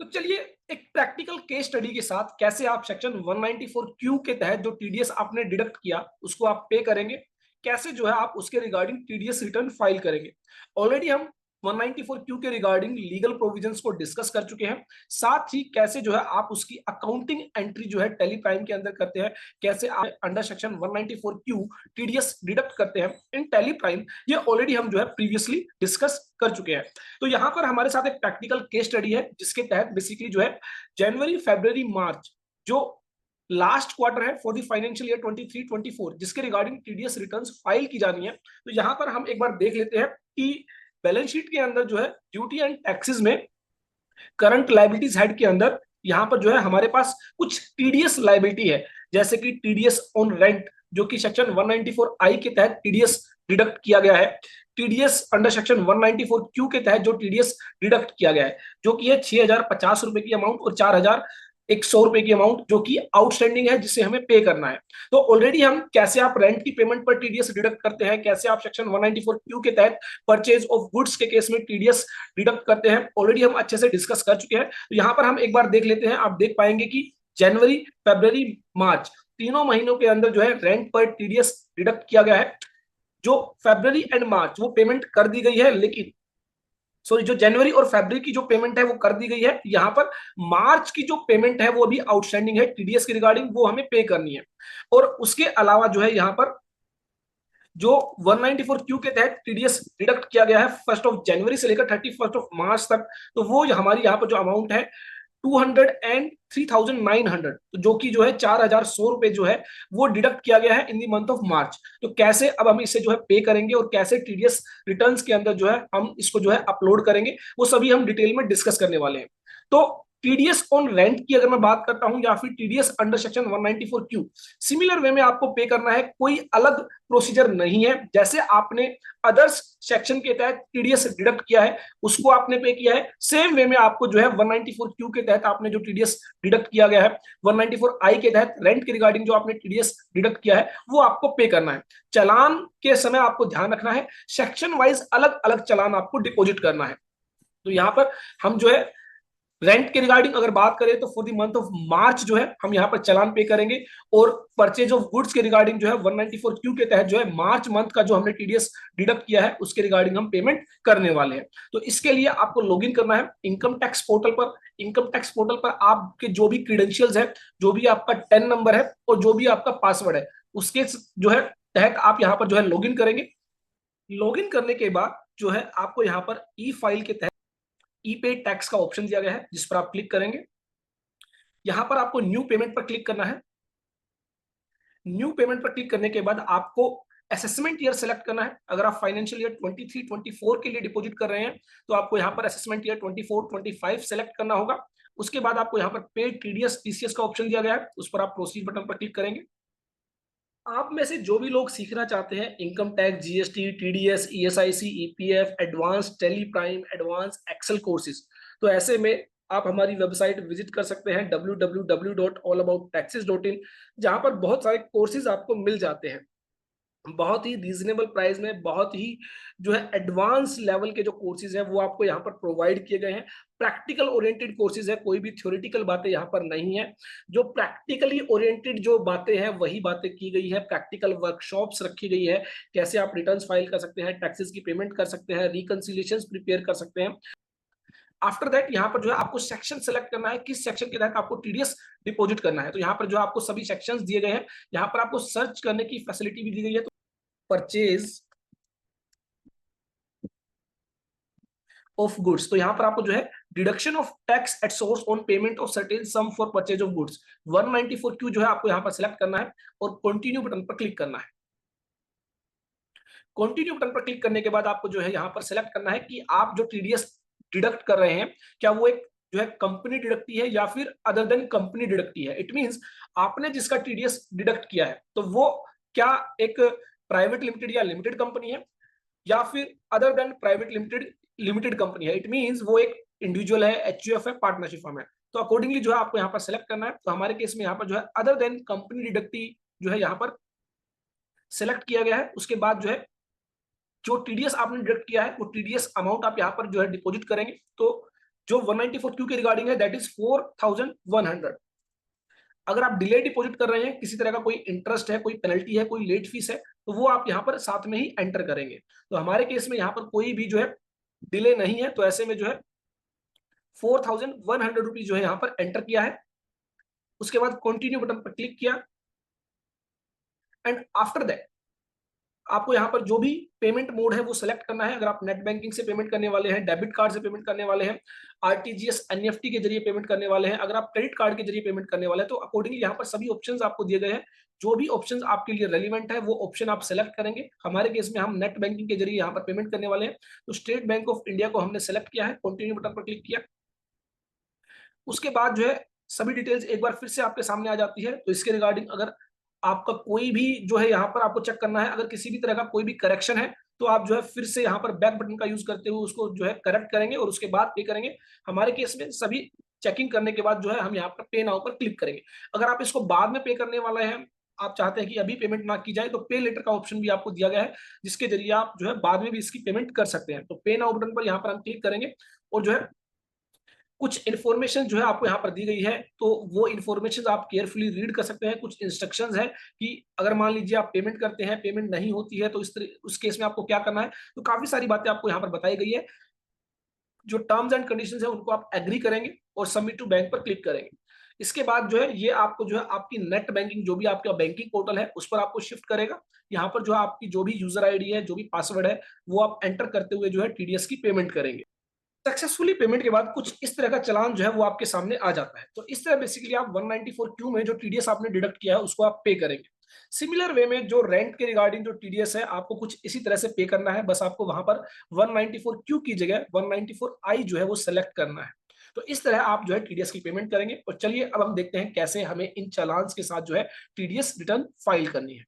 तो चलिए एक प्रैक्टिकल केस स्टडी के साथ कैसे आप सेक्शन 194 क्यू के तहत जो टीडीएस आपने डिडक्ट किया उसको आप पे करेंगे, कैसे जो है आप उसके रिगार्डिंग टीडीएस रिटर्न फाइल करेंगे। ऑलरेडी हम 194 क्यू के रिगार्डिंग लीगल प्रोविजंस को डिस्कस कर चुके हैं। साथ ही कैसे जो है आप उसकी अकाउंटिंग एंट्री जो है टेली प्राइम के अंदर करते हैं, कैसे आप under section 194 Q TDS deduct करते हैं इन टेली प्राइम, ये ऑलरेडी हम जो है प्रीवियसली डिस्कस कर चुके हैं। तो यहाँ पर हमारे साथ एक प्रैक्टिकल केस स्टडी है जिसके तहत बेसिकली जो है जनवरी, फरवरी, मार्च जो लास्ट क्वार्टर है फॉर द फाइनेंशियल ईयर 23-24 जिसके रिगार्डिंग टीडीएस रिटर्न्स फाइल की जानी है। तो यहाँ पर हम एक बार देख लेते हैं कि बैलेंस शीट के अंदर जो है ड्यूटी एंड टैक्सेस में करंट लायबिलिटीज हेड के अंदर यहाँ पर जो है हमारे पास कुछ टीडीएस लायबिलिटी है, जैसे कि टीडीएस ऑन रेंट जो कि सेक्शन 194 आई के तहत टीडीएस डिडक्ट किया गया है। टीडीएस अंडर सेक्शन 194 क्यू के तहत जो टीडीएस डिडक्ट किया गया है जो कि है 6,050 रुपए की अमाउंट और 4,100 रुपए की अमाउंट जो कि आउटस्टैंडिंग है जिसे हमें पे करना है। तो ऑलरेडी हम कैसे आप रेंट की पेमेंट पर टीडीएस डिडक्ट करते हैं, कैसे आप सेक्शन 194 क्यू के तहत परचेज ऑफ गुड्स के केस में टीडीएस डिडक्ट करते हैं, ऑलरेडी हम अच्छे से डिस्कस कर चुके हैं। तो यहाँ पर हम एक बार देख लेते हैं। आप देख पाएंगे कि जनवरी, फरवरी, मार्च तीनों महीनों के अंदर जो है रेंट पर टीडीएस डिडक्ट किया गया है। जो फरवरी एंड मार्च वो पेमेंट कर दी गई है, लेकिन सॉरी जो जनवरी और फरवरी की जो पेमेंट है वो कर दी गई है। यहाँ पर मार्च की जो पेमेंट है वो अभी आउटस्टैंडिंग है टीडीएस के रिगार्डिंग, वो हमें पे करनी है। और उसके अलावा जो है यहाँ पर जो 194 क्यू के तहत टीडीएस डिडक्ट किया गया है 1 जनवरी से लेकर 31 मार्च तक, तो वो हमारी यहाँ पर जो अमाउंट है 203,900, तो जो कि जो है 4,100 रुपए जो है वो डिडक्ट किया गया है in the month of March. तो कैसे अब हम इसे जो है पे करेंगे और कैसे टीडीएस रिटर्न्स के अंदर जो है हम इसको जो है अपलोड करेंगे, वो सभी हम डिटेल में डिस्कस करने वाले हैं। तो टीडीएस ऑन रेंट की अगर मैं बात करता हूं या फिर TDS under section 194 Q, similar way में आपको पे करना है, कोई अलग प्रोसीजर नहीं है। जैसे आपने अदर्स सेक्शन के तहत टीडीएस डिडक्ट किया है उसको आपने पे किया है, सेम वे में आपको जो है 194 क्यू के तहत आपने जो टीडीएस डिडक्ट किया गया है, 194 आई के तहत रेंट के रिगार्डिंग जो आपने टीडीएस डिडक्ट किया है वो आपको पे करना है। चालान के समय आपको ध्यान रखना है सेक्शन वाइज अलग अलग चालान आपको डिपॉजिट करना है। तो यहाँ पर हम जो है रेंट के रिगार्डिंग अगर बात करें तो for the month of March जो है हम यहाँ पर चालान पे करेंगे, और परचेज ऑफ गुड्स के रिगार्डिंग जो है 194 क्यू के तहत जो है मार्च मंथ का जो हमने टीडीएस डिडक्ट किया है उसके रिगार्डिंग हम पेमेंट करने वाले हैं। तो इसके लिए आपको लॉगिन करना है इनकम टैक्स पोर्टल पर। इनकम टैक्स पोर्टल पर आपके जो भी क्रीडेंशियल्स है, जो भी आपका टेन नंबर है और जो भी आपका पासवर्ड है, उसके जो है तहत आप यहाँ पर जो है लॉगिन करेंगे। लॉगिन करने के बाद जो है आपको यहाँ पर ई फाइल के तहत ई पे टैक्स का ऑप्शन दिया गया है जिस पर आप क्लिक करेंगे। यहां पर आपको न्यू पेमेंट पर क्लिक करना है। न्यू पेमेंट पर क्लिक करने के बाद आपको असेसमेंट ईयर सेलेक्ट करना है। अगर आप फाइनेंशियल ईयर 23-24 के लिए डिपॉजिट कर रहे हैं तो आपको यहाँ पर असेसमेंट ईयर 24-25 सेलेक्ट करना होगा। उसके बाद आपको यहाँ पर पे टीडीएस टीसीएस का ऑप्शन दिया गया है, उस पर आप प्रोसीड बटन पर क्लिक करेंगे। आप में से जो भी लोग सीखना चाहते हैं income tax, GST, TDS, ESIC, EPF, advance Tally Prime, advance Excel courses, तो ऐसे में आप हमारी वेबसाइट विजिट कर सकते हैं www.allabouttaxes.in, जहां पर बहुत सारे कोर्सेज आपको मिल जाते हैं बहुत ही रीजनेबल प्राइस में। बहुत ही जो है एडवांस लेवल के जो कोर्सेज हैं वो आपको यहाँ पर प्रोवाइड किए गए हैं। प्रैक्टिकल ओरिएंटेड कोर्सेज है, कोई भी थ्योरेटिकल बातें यहाँ पर नहीं है। जो प्रैक्टिकली ओरिएंटेड जो बातें हैं वही बातें की गई है। प्रैक्टिकल वर्कशॉप्स रखी गई है, कैसे आप रिटर्न्स फाइल कर सकते हैं, टैक्सेस की पेमेंट कर सकते हैं, रिकंसिलिएशंस प्रिपेयर कर सकते हैं। आफ्टर दैट यहाँ पर जो है आपको सेक्शन सेलेक्ट करना है, किस सेक्शन के तहत आपको टीडीएस डिपॉजिट करना है। तो यहाँ पर जो आपको सभी सेक्शंस दिए गए हैं, यहाँ पर आपको सर्च करने की फैसिलिटी भी दी गई है। तो परचेज ऑफ गुड्स, तो यहाँ पर आपको जो है deduction of tax at source on payment of certain some for purchase of goods 194 Q जो है आपको यहाँ पर सिलेक्ट करना है और कंटिन्यू बटन पर क्लिक करना है। कंटिन्यू बटन पर क्लिक करने के बाद आपको जो है यहाँ पर सिलेक्ट करना है कि आप जो टीडीएस डिडक्ट कर रहे हैं क्या वो एक जो है कंपनी डिडक्टी है या फिर अदर देन कंपनी डिडक्टी है। इट मींस आपने जिसका टीडीएस डिडक्ट किया है तो वो क्या एक प्राइवेट लिमिटेड या लिमिटेड कंपनी है या फिर other than private limited limited company है। इट मींस वो एक इंडिविजुअल है, एचयूएफ है, पार्टनरशिप फर्म है। तो अकॉर्डिंगली जो है आपको यहाँ पर सेलेक्ट करना है। तो हमारे केस में यहाँ पर जो है अदर देन कंपनी डिडक्टी जो है यहाँ पर सेलेक्ट किया गया है। उसके बाद जो है जो टीडीएस आपने डिडक्ट किया है वो टीडीएस अमाउंट आप यहाँ पर जो है डिपॉजिट करेंगे। तो जो 194 क्यू के रिगार्डिंग है दैट इज 4100। अगर आप डिले डिपॉजिट कर रहे हैं, किसी तरह का कोई इंटरेस्ट है, कोई पेनल्टी है, कोई लेट फीस है, तो वो आप यहाँ पर साथ में ही एंटर करेंगे। तो हमारे केस में यहाँ पर कोई भी जो है डिले नहीं है, तो ऐसे में जो है 4100 रुपीज जो है यहाँ पर एंटर किया है। उसके बाद कंटिन्यू बटन पर क्लिक किया एंड आफ्टर दैट आपको यहाँ पर जो भी पेमेंट मोड है वो सिलेक्ट करना है। अगर आप नेट बैंकिंग से पेमेंट करने वाले हैं, डेबिट कार्ड से पेमेंट करने वाले हैं, आरटीजीएस एनईएफटी के जरिए पेमेंट करने वाले हैं, अगर आप क्रेडिट कार्ड के जरिए पेमेंट करने वाले हैं, तो अकॉर्डिंगली यहाँ पर सभी ऑप्शंस आपको दिए गए हैं। जो भी ऑप्शंस आपके लिए रेलिवेंट है वो ऑप्शन आप सेलेक्ट करेंगे। हमारे केस में हम नेट बैंकिंग के जरिए यहाँ पर पेमेंट करने वाले हैं, तो स्टेट बैंक ऑफ इंडिया को हमने सेलेक्ट किया है, कंटिन्यू बटन पर क्लिक किया। उसके बाद जो है सभी डिटेल्स एक बार फिर से आपके सामने आ जाती है। तो इसके रिगार्डिंग अगर आपका कोई भी जो है यहाँ पर आपको चेक करना है, अगर किसी भी तरह का कोई भी करेक्शन है, तो आप जो है फिर से यहाँ पर बैक बटन का यूज करते हुए उसको जो है करेक्ट करेंगे और उसके बाद पे करेंगे। हमारे केस में सभी चेकिंग करने के बाद जो है हम यहाँ पर पे नाउ पर क्लिक करेंगे। अगर आप इसको बाद में पे करने वाले हैं, आप चाहते हैं कि अभी पेमेंट ना की जाए, तो पे लेटर का ऑप्शन भी आपको दिया गया है, जिसके जरिए आप जो है बाद में भी इसकी पेमेंट कर सकते हैं। तो पे नाउ बटन पर यहाँ पर हम क्लिक करेंगे और जो है कुछ इन्फॉर्मेशन जो है आपको यहाँ पर दी गई है, तो वो इन्फॉर्मेशन आप केयरफुली रीड कर सकते हैं। कुछ इंस्ट्रक्शंस है कि अगर मान लीजिए आप पेमेंट करते हैं, पेमेंट नहीं होती है, तो उस केस में आपको क्या करना है। तो काफी सारी बातें आपको यहाँ पर बताई गई है। जो टर्म्स एंड कंडीशंस है उनको आप एग्री करेंगे और सबमिट टू बैंक पर क्लिक करेंगे। इसके बाद जो है ये आपको जो है आपकी नेट बैंकिंग जो भी आपका बैंकिंग पोर्टल है उस पर आपको शिफ्ट करेगा। यहाँ पर जो है आपकी जो भी यूजर आईडी है, जो भी पासवर्ड है, वो आप एंटर करते हुए जो है टीडीएस की पेमेंट करेंगे। सक्सेसफुली पेमेंट के बाद कुछ इस तरह का चालान जो है वो आपके सामने आ जाता है। तो इस तरह बेसिकली आप 194 क्यू में जो टीडीएस आपने डिडक्ट किया है उसको आप पे करेंगे। सिमिलर वे में जो रेंट के रिगार्डिंग जो टीडीएस है आपको कुछ इसी तरह से पे करना है, बस आपको वहां पर 194 क्यू की जगह 194 आई जो है वो सेलेक्ट करना है। तो इस तरह आप जो है टीडीएस की पेमेंट करेंगे। और चलिए अब हम देखते हैं कैसे हमें इन चालान के साथ जो है टीडीएस रिटर्न फाइल करनी है।